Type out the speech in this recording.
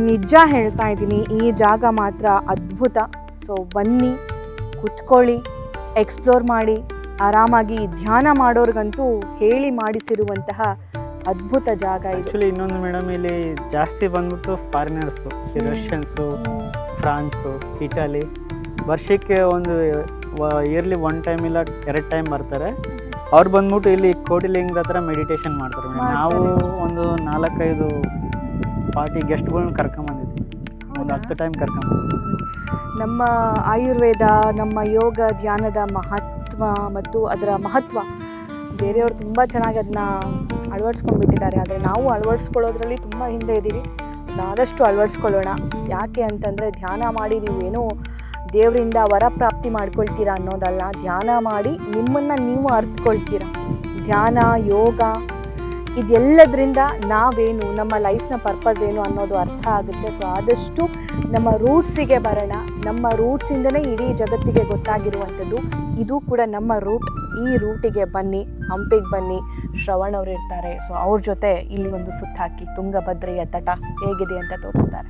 ನಿಜ ಹೇಳ್ತಾ ಇದ್ದೀನಿ, ಈ ಜಾಗ ಮಾತ್ರ ಅದ್ಭುತ. ಸೊ ಬನ್ನಿ, ಕುತ್ಕೊಳ್ಳಿ, ಎಕ್ಸ್ಪ್ಲೋರ್ ಮಾಡಿ, ಆರಾಮಾಗಿ ಧ್ಯಾನ ಮಾಡೋರ್ಗಂತೂ ಹೇಳಿ ಮಾಡಿಸಿರುವಂತಹ ಅದ್ಭುತ ಜಾಗ ಇದು. ಆ್ಯಕ್ಚುಲಿ ಇನ್ನೊಂದು ಮೇಡಮ್, ಇಲ್ಲಿ ಜಾಸ್ತಿ ಬಂದ್ಬಿಟ್ಟು ಫಾರಿನರ್ಸು, ರಷ್ಯನ್ಸು, ಫ್ರಾನ್ಸು, ಇಟಲಿ, ವರ್ಷಕ್ಕೆ ಒಂದು ಇಯರ್ಲಿ 1 ಟೈಮ್ ಇಲ್ಲ 2 ಟೈಮ್ ಬರ್ತಾರೆ. ಅವ್ರು ಬಂದ್ಬಿಟ್ಟು ಇಲ್ಲಿ ಕೋಟಿಲಿಂಗದ ಹತ್ರ ಮೆಡಿಟೇಷನ್ ಮಾಡ್ತಾರೆ ಮೇಡಮ್. ನಾವು ಒಂದು 4-5 ಪಾರ್ಟಿ ಗೆಸ್ಟ್ಗಳನ್ನ ಕರ್ಕೊಂಬಂದಿದ್ವಿ, ಒಂದು 10 ಟೈಮ್ ಕರ್ಕೊಂಬಂದಿದ್ವಿ. ನಮ್ಮ ಆಯುರ್ವೇದ, ನಮ್ಮ ಯೋಗ ಧ್ಯಾನದ ಮಹತ್ವ ಮತ್ತು ಅದರ ಮಹತ್ವ ಬೇರೆಯವರು ತುಂಬ ಚೆನ್ನಾಗಿ ಅದನ್ನ ಅಳವಡಿಸ್ಕೊಂಡ್ಬಿಟ್ಟಿದ್ದಾರೆ. ಆದರೆ ನಾವು ಅಳವಡಿಸ್ಕೊಳ್ಳೋದ್ರಲ್ಲಿ ತುಂಬ ಹಿಂದೆ ಇದ್ದೀವಿ. ಆದಷ್ಟು ಅಳವಡಿಸ್ಕೊಳ್ಳೋಣ. ಯಾಕೆ ಅಂತಂದರೆ ಧ್ಯಾನ ಮಾಡಿ ನೀವೇನೋ ದೇವರಿಂದ ವರ ಪ್ರಾಪ್ತಿ ಮಾಡ್ಕೊಳ್ತೀರಾ ಅನ್ನೋದಲ್ಲ. ಧ್ಯಾನ ಮಾಡಿ ನಿಮ್ಮನ್ನು ನೀವು ಅರ್ಥಕೊಳ್ತೀರಾ. ಧ್ಯಾನ, ಯೋಗ ಇದೆಲ್ಲದರಿಂದ ನಾವೇನು, ನಮ್ಮ ಲೈಫ್ನ ಪರ್ಪಸ್ ಏನು ಅನ್ನೋದು ಅರ್ಥ ಆಗುತ್ತೆ. ಸೊ ಆದಷ್ಟು ನಮ್ಮ ರೂಟ್ಸಿಗೆ ಬರೋಣ. ನಮ್ಮ ರೂಟ್ಸಿಂದನೇ ಇಡೀ ಜಗತ್ತಿಗೆ ಗೊತ್ತಾಗಿರುವಂಥದ್ದು. ಇದು ಕೂಡ ನಮ್ಮ ರೂಟ್. ಈ ರೂಟಿಗೆ ಬನ್ನಿ, ಹಂಪಿಗೆ ಬನ್ನಿ. ಶ್ರವಣ್ ಅವರು ಇರ್ತಾರೆ. ಸೊ ಅವ್ರ ಜೊತೆ ಇಲ್ಲಿ ಒಂದು ಸುತ್ತಾಕಿ ತುಂಗಭದ್ರೆಯ ತಟ ಹೇಗಿದೆ ಅಂತ ತೋರಿಸ್ತಾರೆ.